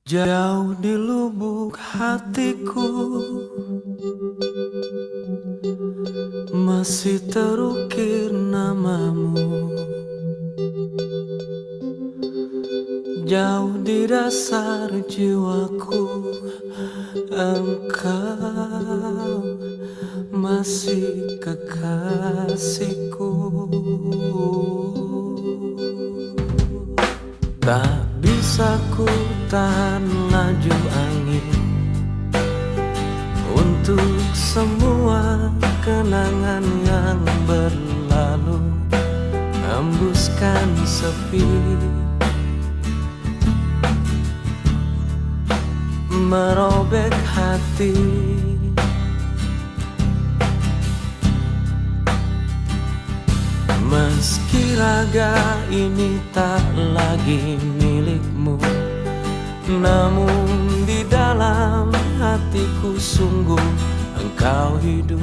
Jauh di lubuk hatiku masih terukir namamu. Jauh di dasar jiwaku engkau masih kekasihku. Tak bisa ku tahan laju angin untuk semua kenangan yang berlalu, hembuskan sepi, merobek hati. Meski raga ini tak lagi milikmu, namun di dalam hatiku sungguh engkau hidup,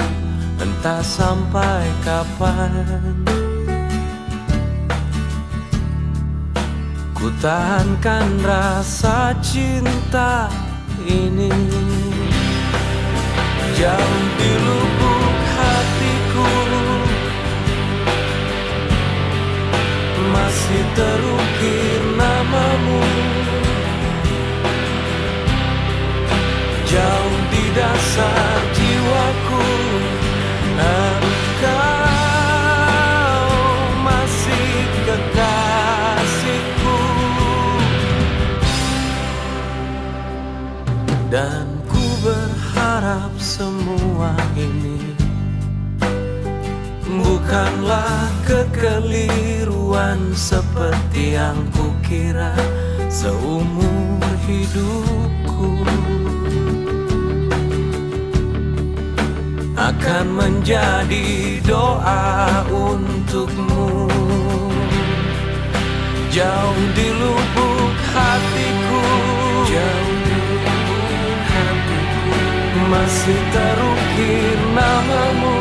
entah sampai kapan. Ku tahankan rasa cinta ini jauh di lubuk hatiku, masih terukir namamu. Jauh di dasar jiwaku engkau masih kekasihku. Dan ku berharap semua ini bukanlah kekeliruan seperti yang kukira seumur hidupku. Akan menjadi doa untukmu. Jauh di lubuk hatiku, jauh di lubuk hatiku, masih terukir namamu,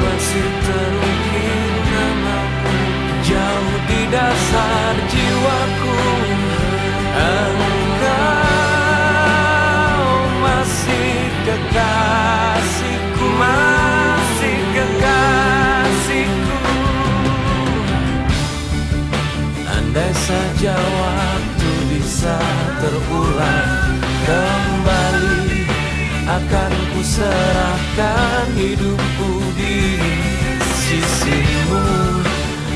masih terukir namamu. Jauh di dasar jiwaku engkau masih kekasihku, masih kekasihku. Andai saja waktu bisa terulang kembali, akan ku serahkan hidupku di sisimu.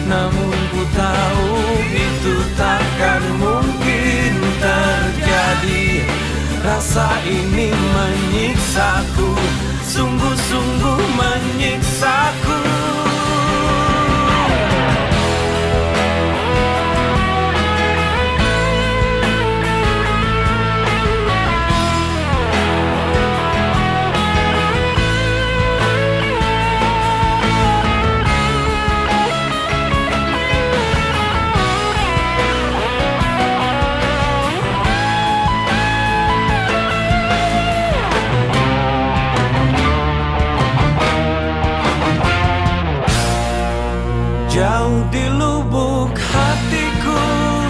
Namun ku tahu itu takkan mungkin terjadi. Rasa ini menyiksaku, sungguh-sungguh menyiksaku. Jauh di lubuk hatiku,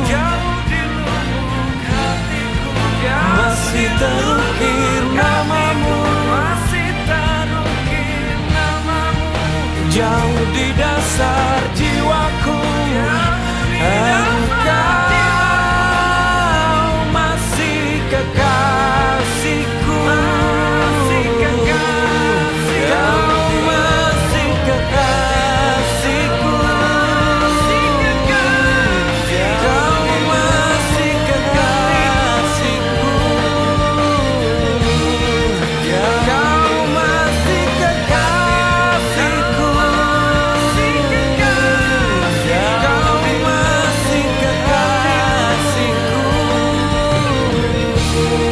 jauh di lubuk hatiku, masih terukir namamu, masih terukir namamu. Jauh di dasar jiwaku engkau masih kekasihku, masih kekasihku. Oh,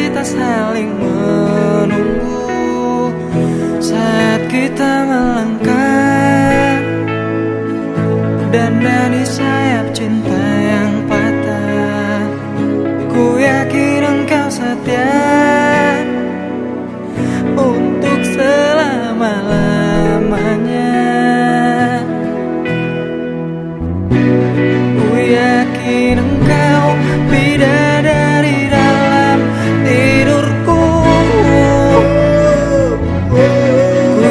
kita saling menunggu saat kita melangkah, dan dari sayap cinta yang patah, ku yakin engkau setia untuk selama-lamanya. Ku yakin engkau bidadari dalam tidurku. Ku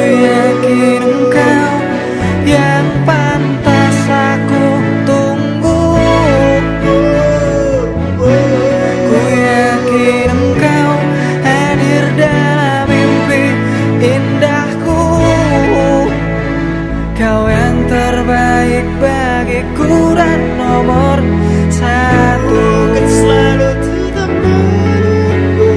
yakin engkau yang pantas aku tunggu. Ku yakin engkau hadir dalam mimpi indahku. Kau yang terbaik bagiku dan nomor satu. Kan selalu tetap menunggu,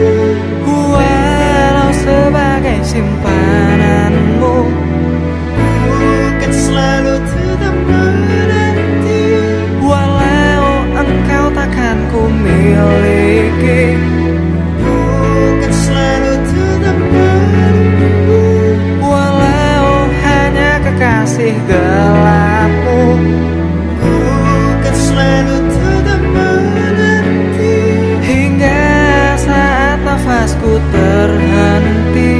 Walau sebagai simpananmu, kan selalu tetap menanti. walau engkau takkan ku miliki, Kan selalu tetap menunggu, walau hanya kekasih gelapmu. kan selalu tetap menanti. Hingga saat nafasku terhenti,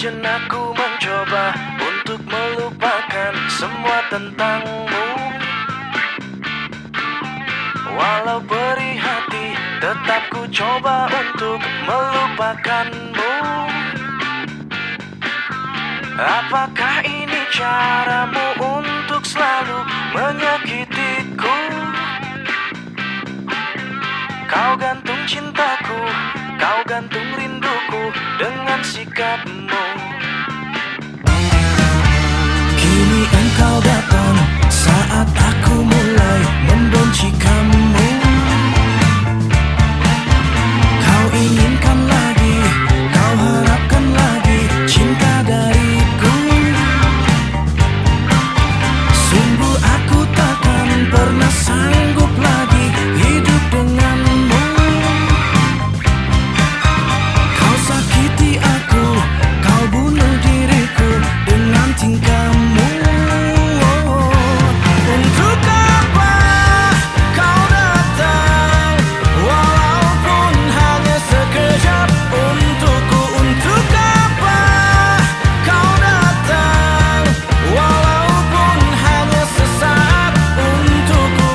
Sejenak ku mencoba untuk melupakan semua tentangmu. Walau perih hati, tetap ku coba untuk melupakanmu. Apakah ini caramu untuk selalu menyakitiku? Kau gantung cintaku, kau gantung rinduku dengan sikapmu. Kini engkau datang saat aku mulai membenci kamu. Kau inginkan lagi, kau harapkan lagi cinta dariku. Sungguh aku takkan pernah sanggup lagi hidup denganmu. Kau sakiti aku, kau bunuh diriku dengan tingkahmu. Untuk apa kau datang, walaupun hanya sekejap untukku? Untuk apa kau datang, walaupun hanya sesaat untukku?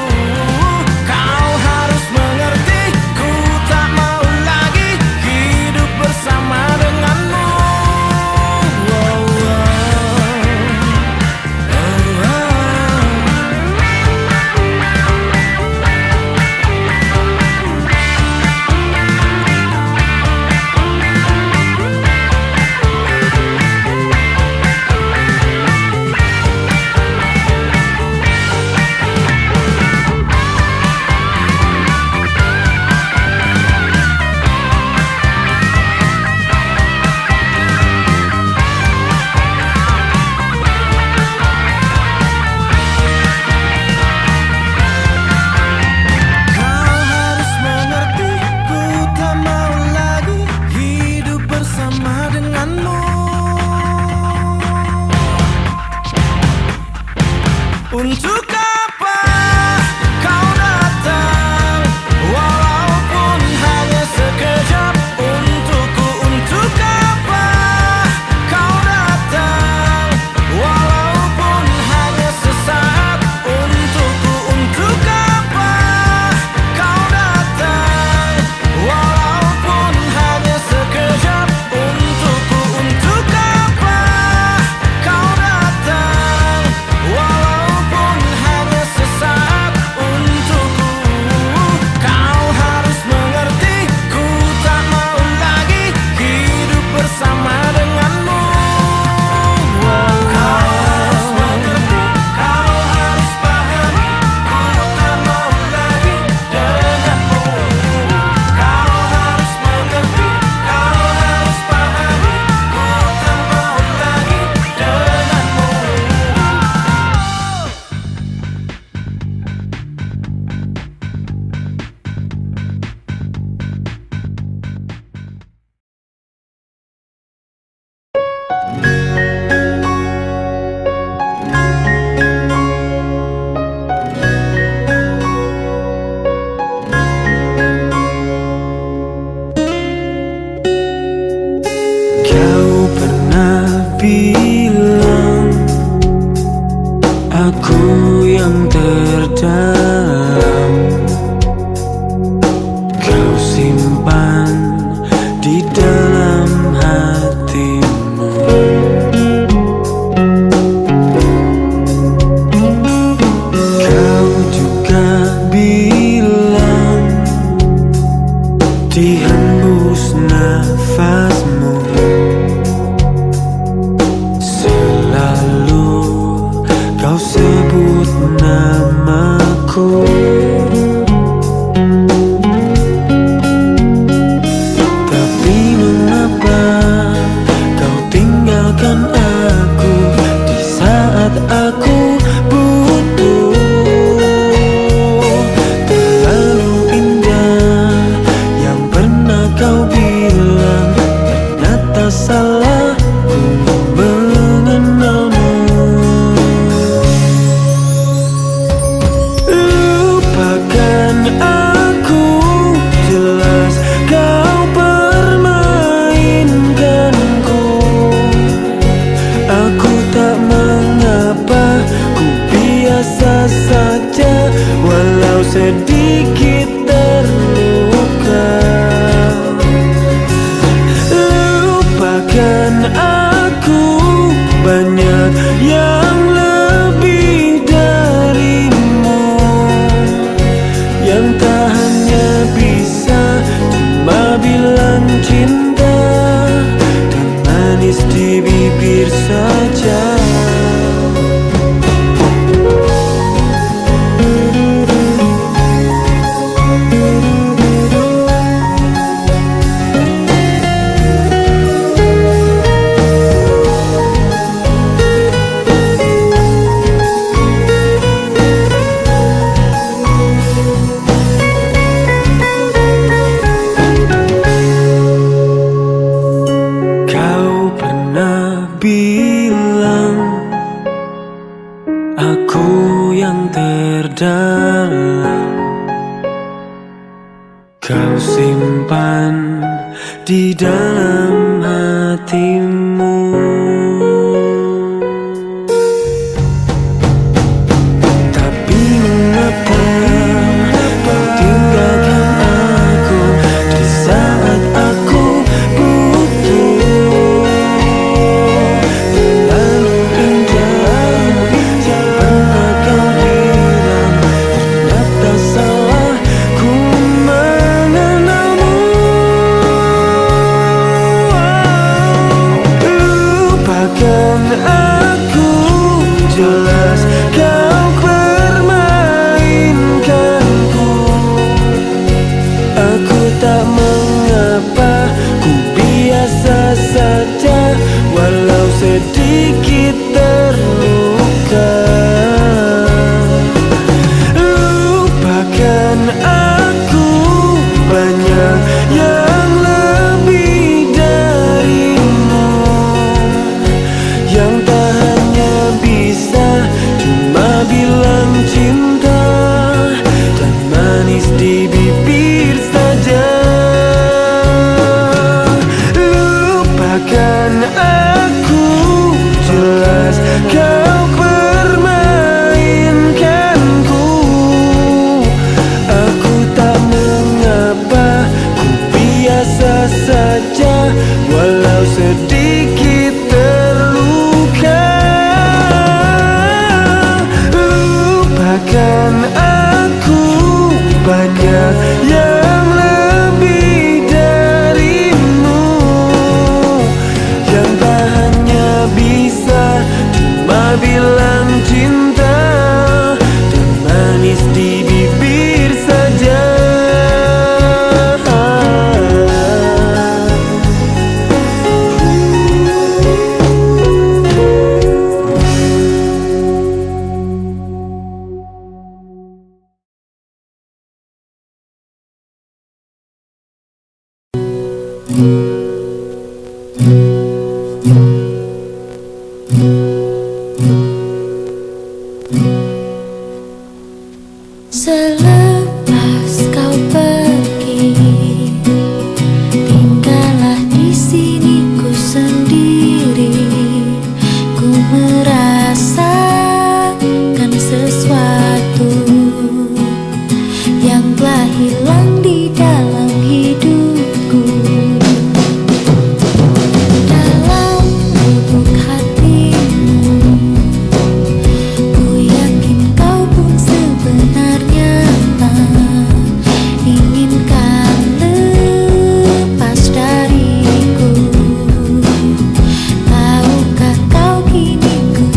Kau harus mengerti, ku tak mau lagi hidup bersama denganmu. Untuk apa kau datang, walaupun hanya sekejap untukku? Untuk apa kau datang, walaupun hanya sesaat untukku? Untuk apa kau datang, walaupun hanya sekejap untukku? Untuk apa kau datang, walaupun hanya sesaat untukku? Kau harus mengerti, ku tak mau lagi hidup bersama denganmu. Kau harus mengerti, kau harus pahami, ku tak mau lagi denganmu. Kau harus mengerti, kau harus pahami, ku tak mau lagi denganmu. Kau pernah bilang aku yang terdalam, kau simpan di dalam hatimu. Kau juga bilang di hembus nafasmu selalu kau sebut sedikit terluka. Lupakan aku, banyak yang lebih darimu, yang tak hanya bisa cuma bilang cinta dan manis di bibir saja. Bilang aku yang terdalam, kau simpan di dalam hatimu. Tapi mengapa kau tinggalkan aku di saat aku butuh? Jelas kau permainkanku. Aku tak mengapa, ku biasa saja, walau sedikit terluka. Lupakan aku, banyak yang lebih darimu, yang tak hanya bisa cuma bilang cinta dan manis di bibir saja. Lupakan aku, jelas kau permainkanku. Aku tak mengapa, ku biasa saja, walau sedikit terluka. Lupakan aku, banyak yang lebih darimu, yang tak hanya bisa cuma bilang cinta dan manis di bibir saja. Selepas kau pergi, tinggallah di sini ku sendiri. Ku merasakan sesuatu yang telah hilang di dalam hidupku. Dalam lubuk hatimu, ku yakin kau pun sebenarnya inginkan lepas dariku. Tahukah kau kini ku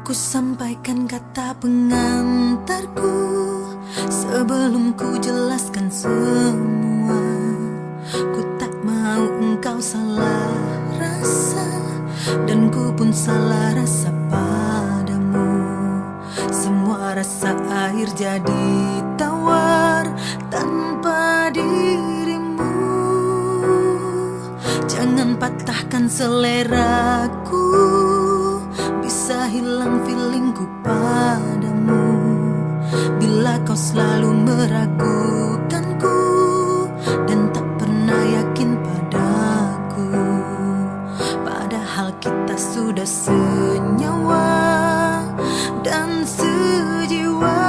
Ku sampaikan kata pengantarku sebelum ku jelaskan semua. Ku tak mau engkau salah rasa, dan ku pun salah rasa padamu. Semua rasa air jadi tawar tanpa dirimu. Jangan patahkan seleraku, bisa hilang feelingku padamu bila kau selalu meragukanku dan tak pernah yakin padaku. Padahal kita sudah senyawa dan sejiwa.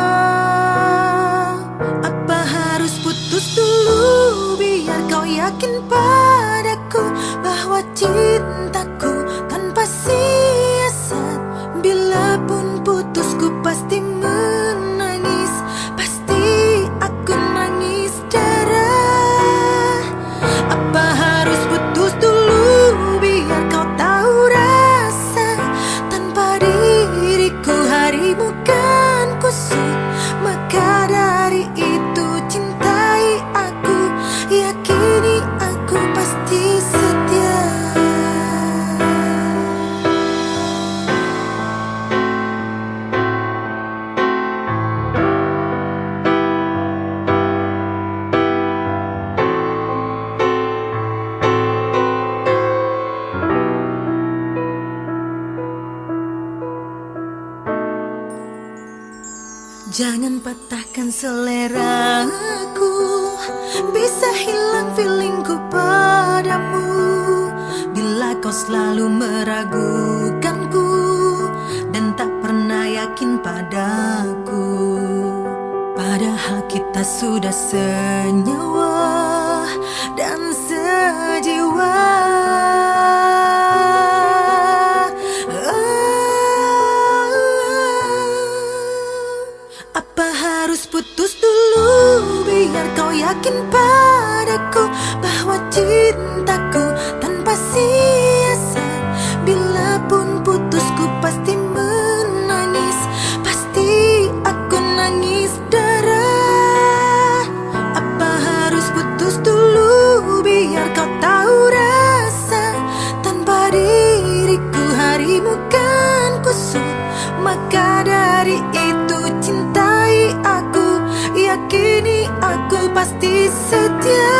Apa harus putus dulu biar kau yakin padaku bahwa cintaku tanpa siasat? Bila pun putusku pasti menangis, pasti aku nangis darah. Apa harus putus dulu biar kau tahu rasa? Tanpa diriku harimu kan kusut, maka dari itu cintai aku, yakini aku pasti setia. Jangan patahkan seleraku, bisa hilang feelingku padamu bila kau selalu meragukanku dan tak pernah yakin padaku. Padahal kita sudah senyawa dan sejiwa. Apa harus putus dulu biar kau yakin padaku bahwa cintaku tanpa siasat? Bila pun putusku pasti menangis, pasti aku nangis darah. Apa harus putus dulu biar kau tahu rasa? Tanpa diriku harimu kan kusut, maka dari itu cintai aku, yakini aku pasti setia.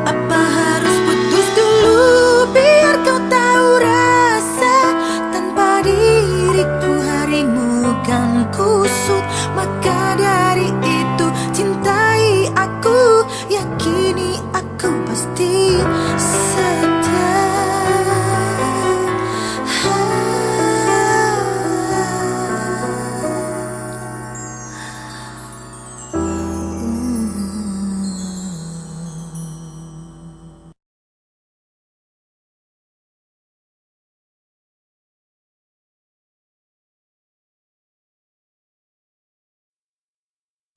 Apa harus putus dulu biar kau tahu rasa? Tanpa diriku harimu kan kusut, maka dari itu cintai aku, yakini aku pasti setia.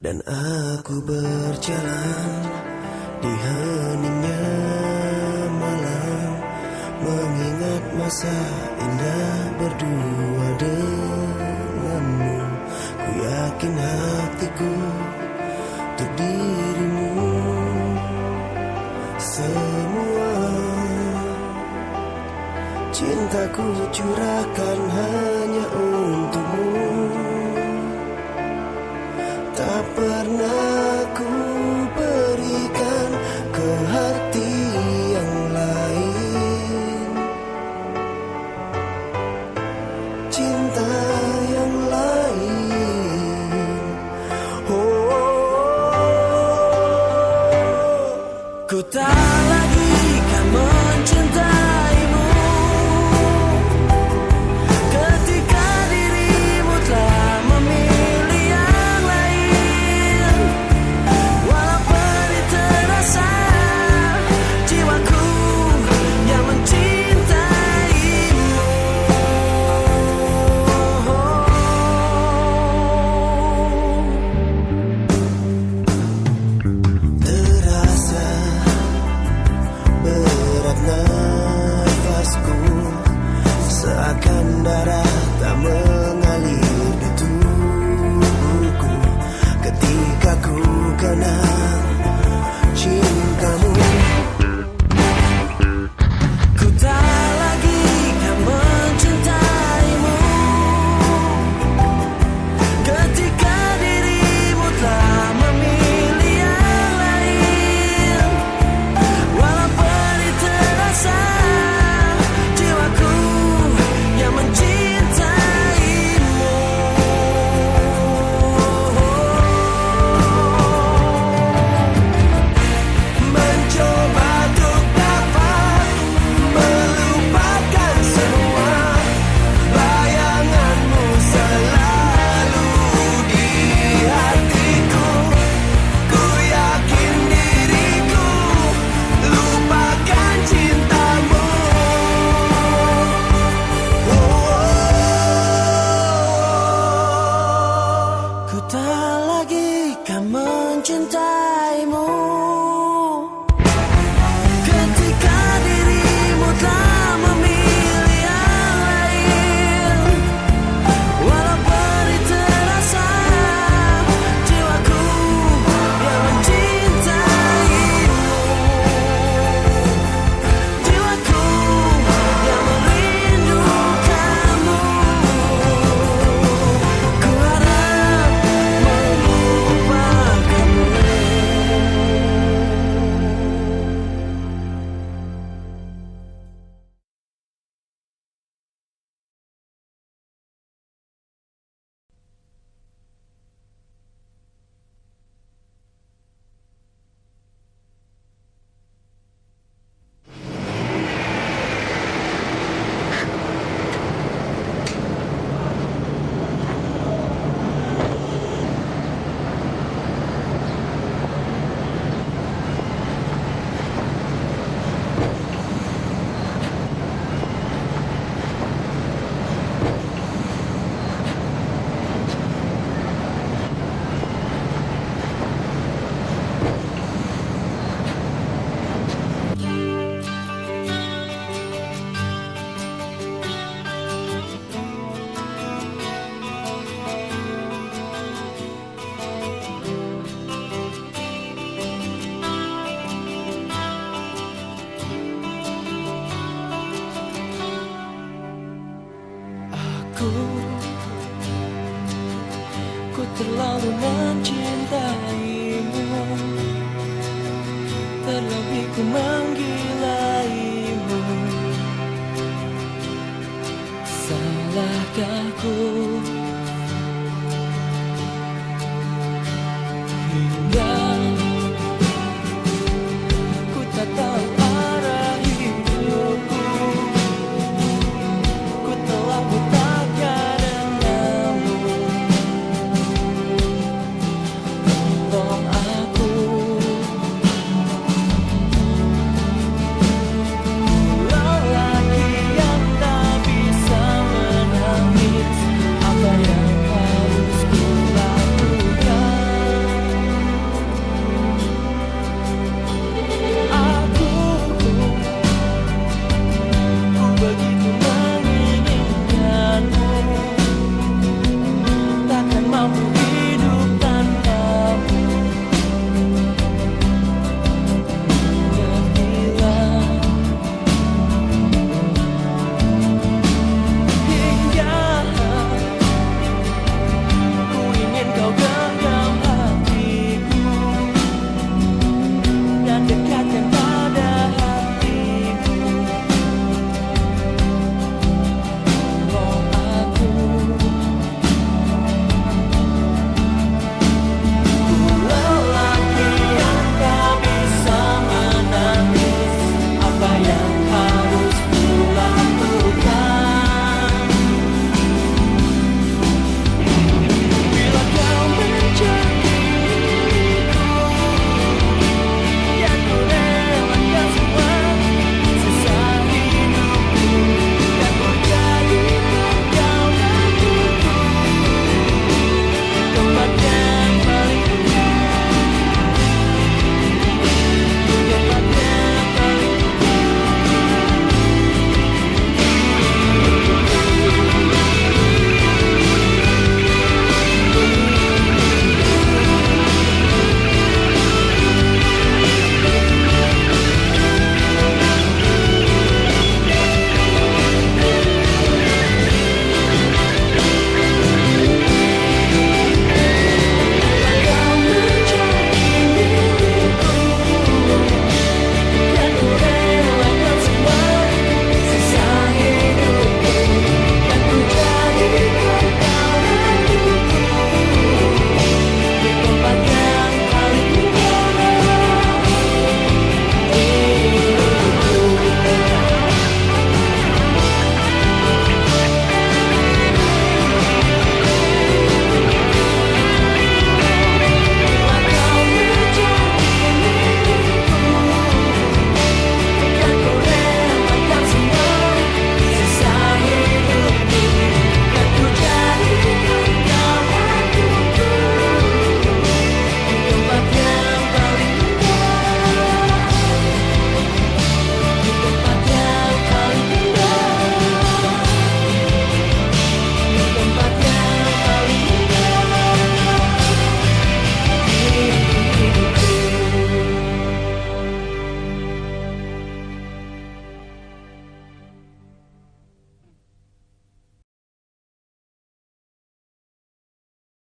Dan aku berjalan di heningnya malam, mengingat masa indah berdua denganmu. Ku yakin hatiku untuk dirimu. Semua cintaku curahkan hanya untukmu. Tak pernah ku berikan ke hati yang lain, cinta yang lain. Ku tak lagi kan mencintaimu ketika diri terlalu mencintaimu, terlebih ku menggilaimu. Salahkah ku